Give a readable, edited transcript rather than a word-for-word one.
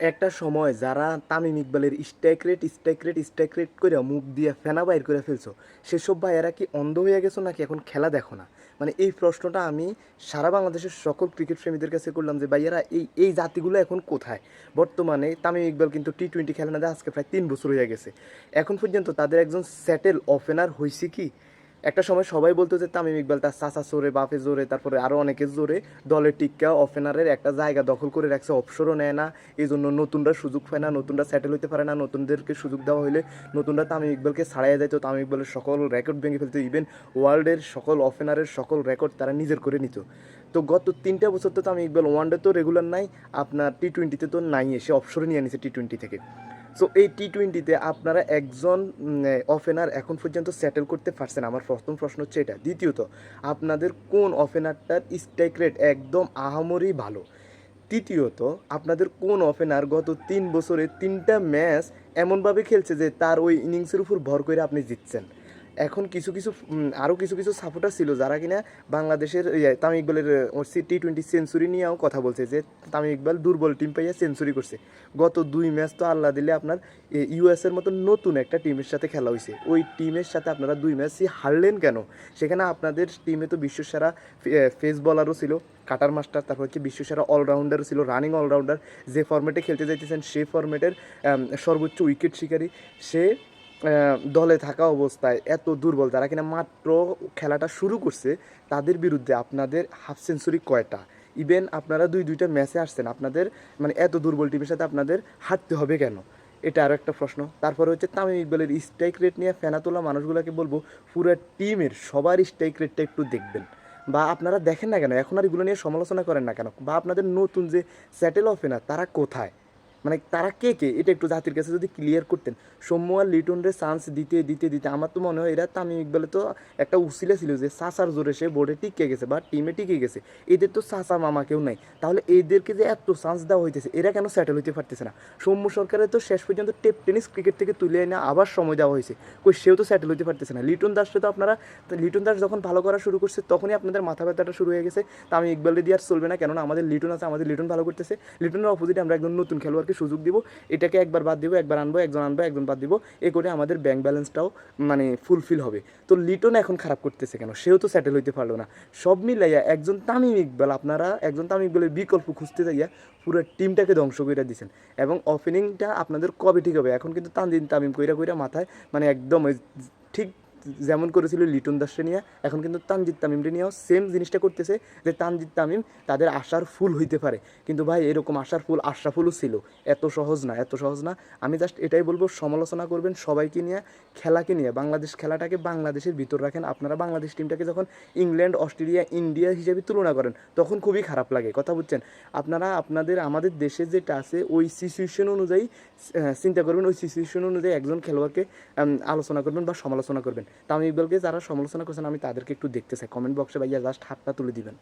একটা সময় যারা তামিম ইকবালের স্ট্রাইক রেট করে মুখ দিয়ে ফেনা বাইর করে ফেলছো, সেসব ভাইয়েরা কি অন্ধ হয়ে গেছো নাকি এখন খেলা দেখো না? মানে এই প্রশ্নটা আমি সারা বাংলাদেশের সকল ক্রিকেট প্রেমীদের কাছে করলাম যে ভাইয়েরা এই জাতিগুলো এখন কোথায়? বর্তমানে তামিম ইকবাল কিন্তু টি-20 খেলে না, আজকে প্রায় 3 বছর হয়ে গেছে। এখন পর্যন্ত তাদের একজন স্যাটেল ওপেনার হয়েছে কি? একটা সময় সবাই বলতো যে তামিম ইকবাল তার চাচা জোরে, বাপে জোরে, তারপরে আরও অনেকের জোরে দলে টিক্কা ওপেনারের একটা জায়গা দখল করে রাখছে, অবসরও নেয় না। এই জন্য নতুনরা সুযোগ পায় না, নতুনরা সেটেল হইতে পারে না। নতুনদেরকে সুযোগ দেওয়া হলে নতুনরা তামিম ইকবালকে ছাড়াইয়া যাইতো, তামিম ইকবালের সকল রেকর্ড ভেঙে ফেলতো, ইভেন ওয়ার্ল্ডের সকল ওপেনারের সকল রেকর্ড তারা নিজের করে নিত। তো গত 3টা বছর তো তামিম ইকবাল ওয়ানডে তো রেগুলার নাই, আপনার টি-20তে তো নাই, এসে অবসরে নিয়ে নিছে টি-20 থেকে। সো এই টি-20তে আপনারা একজন ওপেনার এখন পর্যন্ত সেটেল করতে পারছেন, আমার প্রথম প্রশ্ন হচ্ছে এটা। দ্বিতীয়ত, আপনাদের কোন ওপেনারটার স্ট্রাইক রেট একদম আহামরি ভালো? তৃতীয়ত, আপনাদের কোন ওপেনার গত 3 বছরে 3টা ম্যাচ এমনভাবে খেলছে যে তার ওই ইনিংসের উপর ভর করে আপনি জিতছেন? এখন কিছু কিছু আরও কিছু কিছু সাপোর্টার ছিল যারা কিনা বাংলাদেশের তামিম ইকবালের টি-20 সেঞ্চুরি নিয়েও কথা বলছে যে তামিম ইকবাল দুর্বল টিম পাইয়া সেঞ্চুরি করছে। গত 2 ম্যাচ তো আল্লাহ দিলে আপনার ইউএসের মতো নতুন একটা টিমের সাথে খেলা হয়েছে, ওই টিমের সাথে আপনারা 2 ম্যাচই হারলেন কেন? সেখানে আপনাদের টিমে তো বিশ্বসেরা ফেস বলারও ছিল, কাটার মাস্টার, তারপর হচ্ছে বিশ্বসেরা অলরাউন্ডারও ছিল, রানিং অলরাউন্ডার। যে ফরম্যাটে খেলতে চাইতেছেন সেই ফরম্যাটের সর্বোচ্চ উইকেট শিকারী সে দলে থাকা অবস্থায় এত দুর্বল, যারা কিনা মাত্র খেলাটা শুরু করছে, তাদের বিরুদ্ধে আপনাদের হাফ সেঞ্চুরি কয়টা? ইভেন আপনারা দুইটা ম্যাচে আসছেন, আপনাদের মানে এত দুর্বল টিমের সাথে আপনাদের হারতে হবে কেন? এটা আরও একটা প্রশ্ন। তারপরে হচ্ছে তামিম ইকবালের স্ট্রাইক রেট নিয়ে ফেনা তোলা মানুষগুলোকে বলবো, পুরো টিমের সবার স্ট্রাইক রেটটা একটু দেখবেন। বা আপনারা দেখেন না কেন, এখন আর এগুলো নিয়ে সমালোচনা করেন না কেন? বা আপনাদের নতুন যে স্যাটেল ওপেনার তারা কোথায়? মানে তারা কে কে এটা একটু জাতির কাছে যদি ক্লিয়ার করতেন। সৌম্য আর লিটনরে চান্স দিতে দিতে দিতে আমার তো মনে হয় এরা তামিম ইকবালে তো একটা উসিলা ছিল যে সাসার জোরে সে বোর্ডে টিকে গেছে বা টিমে টিকে গেছে। এদের তো সাসা মামা কেউ নাই, তাহলে এদেরকে যে এত চান্স দেওয়া হইতেছে এরা কেন সেটেল হইতে পারতেছে না? সৌম্য সরকারের তো শেষ পর্যন্ত টেনিস ক্রিকেট থেকে তুলে এনে আবার সময় দেওয়া হয়েছে, কই সেও তো সেটেল হইতে পারতেছে না। লিটন দাসকে তো আপনারা, লিটন দাস যখন ভালো করা শুরু করছে তখনই আপনাদের মাথা ব্যথাটা শুরু হয়ে গেছে। তামিম ইকবালে দিয়ে আর চলবে না, কেননা আমাদের লিটন আছে, আমাদের লিটন ভালো করতেছে। লিটনের অপোজিটে আমরা একজন নতুন খেলোয়াড়কে সুযোগ দিব, এটাকে একবার বাদ দিব, একবার আনবো, একজন আনবো, একজন বাদ দিব, এ করে আমাদের ব্যাংক ব্যালেন্সটাও মানে ফুলফিল হবে। তো লিটন এখন খারাপ করতেছে কেন? সেও তো সেটেল হইতে পারলো না। সব মিলাইয়া একজন তামিম ইকবাল, আপনারা একজন তামিম ইকবালের বিকল্প খুঁজতে যাইয়া পুরো টিমটাকে ধ্বংস করে দিয়েছেন। এবং ওপেনিংটা আপনাদের কবে ঠিক হবে? এখন কিন্তু তানজিদ তামিম কইরা কইরা মাথায় মানে একদম ঠিক যেমন করেছিল লিটন দাসকে নিয়ে, এখন কিন্তু তানজিদ তামিমরে নিয়েও সেম জিনিসটা করতেছে যে তানজিদ তামিম তাদের আশার ফুল হইতে পারে। কিন্তু ভাই এরকম আশার ফুল আশরাফুলও ছিল, এত সহজ না, এত সহজ না। আমি জাস্ট এটাই বলবো, সমালোচনা করবেন সবাইকে নিয়ে, খেলাকে নিয়ে, বাংলাদেশ খেলাটাকে বাংলাদেশের ভিতর রাখেন। আপনারা বাংলাদেশ টিমটাকে যখন ইংল্যান্ড, অস্ট্রেলিয়া, ইন্ডিয়া হিসেবে তুলনা করেন তখন খুবই খারাপ লাগে, কথা বুঝছেন? আপনারা আমাদের দেশে যেটা আছে ওই সিচুয়েশন অনুযায়ী চিন্তা করবেন, ওই সিচুয়েশন অনুযায়ী একজন খেলোয়াড়কে আলোচনা করবেন বা সমালোচনা করবেন। তামিম ইকবালকে যারা সমালোচনা করছেন আমি তাদেরকে একটু দেখতে চাই, কমেন্ট বক্সে ভাইয়া জাস্ট হাতটা তুলে দিবেন।